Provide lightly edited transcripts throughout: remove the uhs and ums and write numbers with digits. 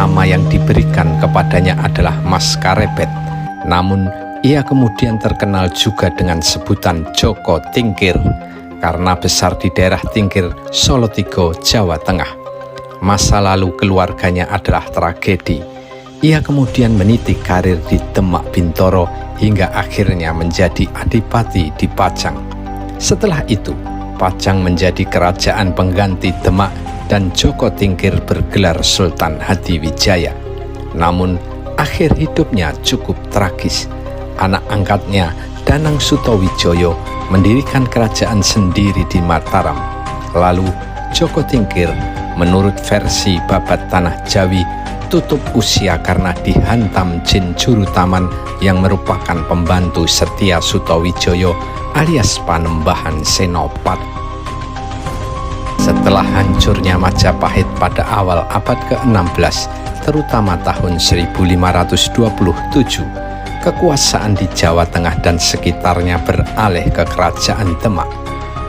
nama yang diberikan kepadanya adalah Mas Karebet. Namun ia kemudian terkenal juga dengan sebutan Joko Tingkir karena besar di daerah Tingkir, Solotigo, Jawa Tengah. Masa lalu keluarganya adalah tragedi. Ia kemudian meniti karir di Demak Bintoro hingga akhirnya menjadi adipati di Pajang. Setelah itu, Pajang menjadi kerajaan pengganti Demak dan Joko Tingkir bergelar Sultan Hadiwijaya. Namun, akhir hidupnya cukup tragis. Anak angkatnya, Danang Sutawijoyo, mendirikan kerajaan sendiri di Mataram. Lalu, Joko Tingkir, menurut versi Babat Tanah Jawi, tutup usia karena dihantam jin Jurutaman yang merupakan pembantu setia Sutawijoyo alias Panembahan Senopati. Setelah hancurnya Majapahit pada awal abad ke-16, terutama tahun 1527, kekuasaan di Jawa Tengah dan sekitarnya beralih ke Kerajaan Demak.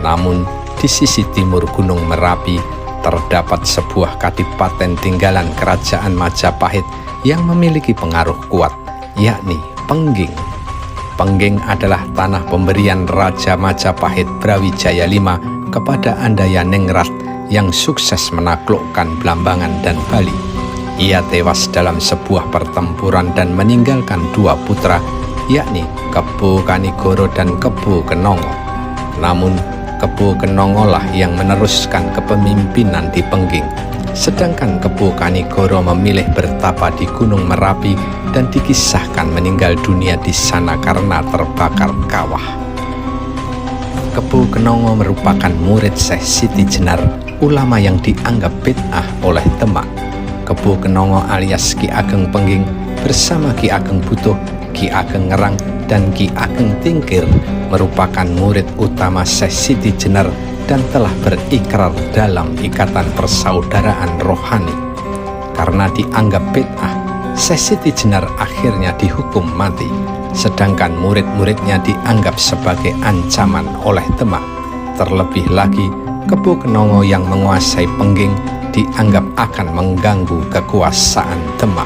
Namun, di sisi timur Gunung Merapi, terdapat sebuah kadipaten tinggalan Kerajaan Majapahit yang memiliki pengaruh kuat, yakni Pengging. Pengging adalah tanah pemberian Raja Majapahit Brawijaya V kepada Andaya Ningrat yang sukses menaklukkan Blambangan dan Bali. Ia tewas dalam sebuah pertempuran dan meninggalkan dua putra, yakni Kebo Kanigoro dan Kebo Kenongo. Namun, Kebo Kenongo lah yang meneruskan kepemimpinan di Pengging, sedangkan Kebo Kanigoro memilih bertapa di Gunung Merapi dan dikisahkan meninggal dunia di sana karena terbakar kawah. Kebo Kenongo merupakan murid Syekh Siti Jenar, ulama yang dianggap bid'ah oleh Demak. Kebo Kenongo alias Ki Ageng Pengging bersama Ki Ageng Butuh, Ki Ageng Ngerang, dan Ki Ageng Tingkir merupakan murid utama Syekh Siti Jenar dan telah berikrar dalam ikatan persaudaraan rohani. Karena dianggap bid'ah, Syekh Siti Jenar akhirnya dihukum mati, sedangkan murid-muridnya dianggap sebagai ancaman oleh Demak. Terlebih lagi, Kebo Kenongo yang menguasai Pengging dianggap akan mengganggu kekuasaan Demak.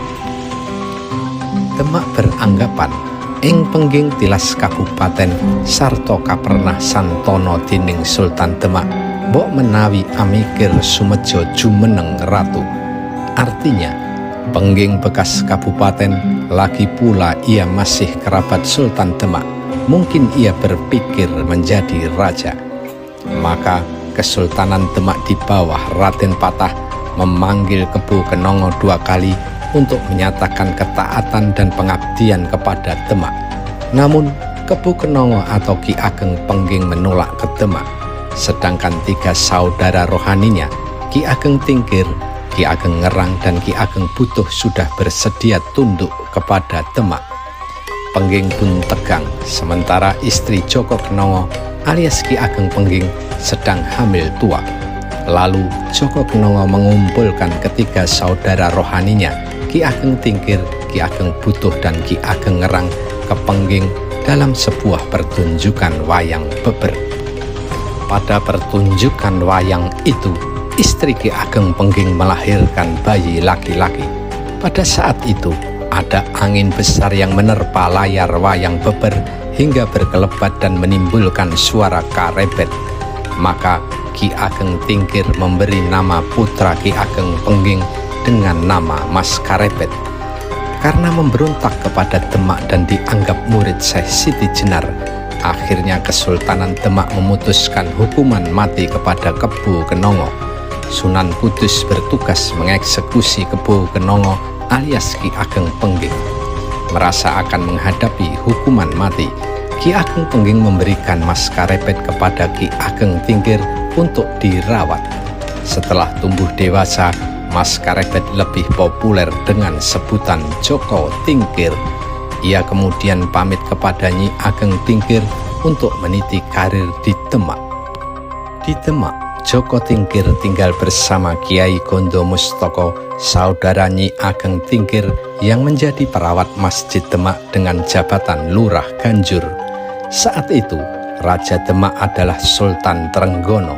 Demak beranggapan ing Pengging tilas kabupaten sarta kapernah santono dening Sultan Demak mbok menawi amikir sumejo jumeneng ratu. Artinya, Pengging bekas kabupaten, lagi pula ia masih kerabat Sultan Demak. Mungkin ia berpikir menjadi raja. Maka Kesultanan Demak di bawah Raden Patah memanggil Kebo Kenongo 2 kali untuk menyatakan ketaatan dan pengabdian kepada Demak. Namun, Kebo Kenongo atau Ki Ageng Pengging menolak ke Demak. Sedangkan 3 saudara rohaninya, Ki Ageng Tingkir, Ki Ageng Ngerang, dan Ki Ageng Butuh sudah bersedia tunduk kepada Demak. Pengging pun tegang, sementara istri Joko Kenongo alias Ki Ageng Pengging sedang hamil tua. Lalu Joko Kenongo mengumpulkan ketiga saudara rohaninya, Ki Ageng Tingkir, Ki Ageng Butuh, dan Ki Ageng Ngerang ke Pengging dalam sebuah pertunjukan wayang beber. Pada pertunjukan wayang itu, istri Ki Ageng Pengging melahirkan bayi laki-laki. Pada saat itu, ada angin besar yang menerpa layar wayang beber hingga berkelebat dan menimbulkan suara karebet. Maka Ki Ageng Tingkir memberi nama putra Ki Ageng Pengging dengan nama Mas Karebet. Karena memberontak kepada Demak dan dianggap murid Syekh Siti Jenar, akhirnya Kesultanan Demak memutuskan hukuman mati kepada Kebo Kenongo. Sunan Kudus bertugas mengeksekusi Kebo Kenongo alias Ki Ageng Pengging. Merasa akan menghadapi hukuman mati, Ki Ageng Pengging memberikan Mas Karebet kepada Ki Ageng Tingkir untuk dirawat. Setelah tumbuh dewasa, Mas Karebet lebih populer dengan sebutan Joko Tingkir. Ia kemudian pamit kepada Nyi Ageng Tingkir untuk meniti karir di Demak. Di Demak, Joko Tingkir tinggal bersama Kiai Gondo Mustoko, saudara Nyi Ageng Tingkir yang menjadi perawat Masjid Demak dengan jabatan Lurah Ganjur. Saat itu, Raja Demak adalah Sultan Trenggono.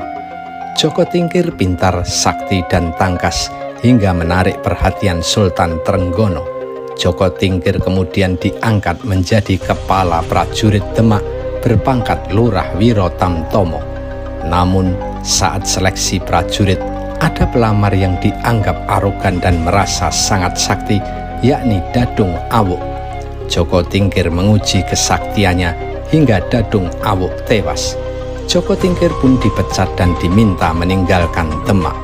Joko Tingkir pintar, sakti, dan tangkas hingga menarik perhatian Sultan Trenggono. Joko Tingkir kemudian diangkat menjadi kepala prajurit Demak berpangkat Lurah Wiro Tamtomo. Namun saat seleksi prajurit, ada pelamar yang dianggap arogan dan merasa sangat sakti, yakni Dadung Awuk. Joko Tingkir menguji kesaktiannya hingga Dadung Awuk tewas. Joko Tingkir pun dipecat dan diminta meninggalkan Demak.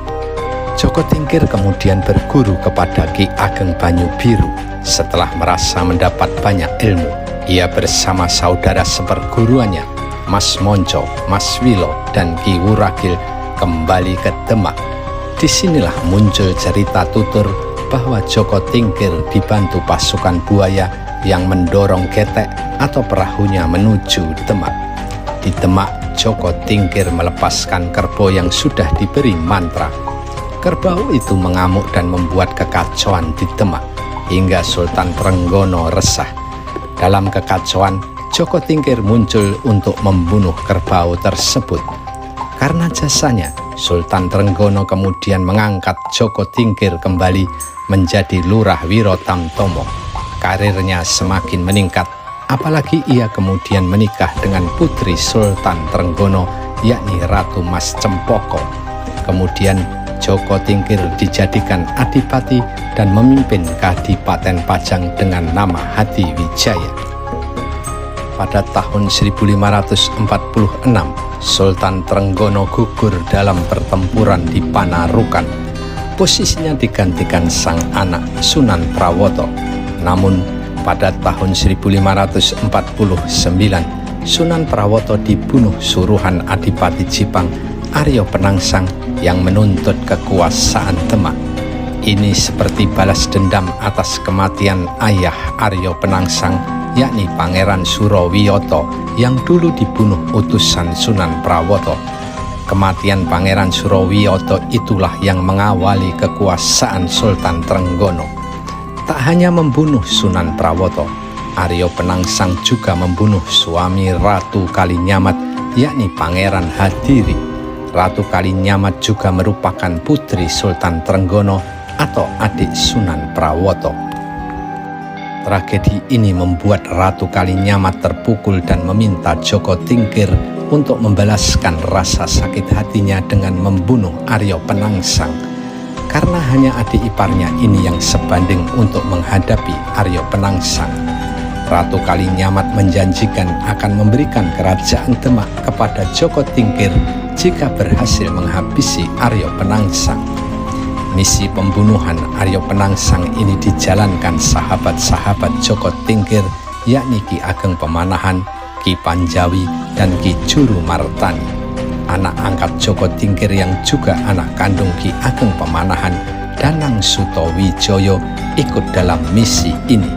Joko Tingkir kemudian berguru kepada Ki Ageng Banyu Biru. Setelah merasa mendapat banyak ilmu, ia bersama saudara seperguruannya, Mas Monco, Mas Wilo, dan Ki Wuragil kembali ke Demak. Disinilah muncul cerita tutur bahwa Joko Tingkir dibantu pasukan buaya yang mendorong getek atau perahunya menuju Demak. Di Demak, Joko Tingkir melepaskan kerbau yang sudah diberi mantra. Kerbau itu mengamuk dan membuat kekacauan di Demak, hingga Sultan Trenggono resah. Dalam kekacauan, Joko Tingkir muncul untuk membunuh kerbau tersebut. Karena jasanya, Sultan Trenggono kemudian mengangkat Joko Tingkir kembali menjadi Lurah Wiro Tamtomo. Karirnya semakin meningkat, apalagi ia kemudian menikah dengan putri Sultan Trenggono, yakni Ratu Mas Cempoko. Kemudian Joko Tingkir dijadikan adipati dan memimpin Kadipaten Pajang dengan nama Hadiwijaya. Pada tahun 1546, Sultan Trenggono gugur dalam pertempuran di Panarukan. Posisinya digantikan sang anak Sunan Prawoto. Namun pada tahun 1549, Sunan Prawoto dibunuh suruhan Adipati Jipang Aryo Penangsang yang menuntut kekuasaan Demak. Ini seperti balas dendam atas kematian ayah Aryo Penangsang, yakni Pangeran Surowiyoto yang dulu dibunuh utusan Sunan Prawoto. Kematian Pangeran Surowiyoto itulah yang mengawali kekuasaan Sultan Trenggono. Tak hanya membunuh Sunan Prawoto, Aryo Penangsang juga membunuh suami Ratu Kalinyamat, yakni Pangeran Hadiri. Ratu Kalinyamat juga merupakan putri Sultan Trenggono atau adik Sunan Prawoto. Tragedi ini membuat Ratu Kalinyamat terpukul dan meminta Joko Tingkir untuk membalaskan rasa sakit hatinya dengan membunuh Aryo Penangsang. Karena hanya adik iparnya ini yang sebanding untuk menghadapi Aryo Penangsang, Ratu Kalinyamat menjanjikan akan memberikan kerajaan Demak kepada Joko Tingkir jika berhasil menghabisi Aryo Penangsang. Misi pembunuhan Aryo Penangsang ini dijalankan sahabat-sahabat Joko Tingkir, yakni Ki Ageng Pemanahan, Ki Panjawi, dan Ki Juru Martani. Anak angkat Joko Tingkir yang juga anak kandung Ki Ageng Pemanahan, Danang Sutowijoyo, ikut dalam misi ini.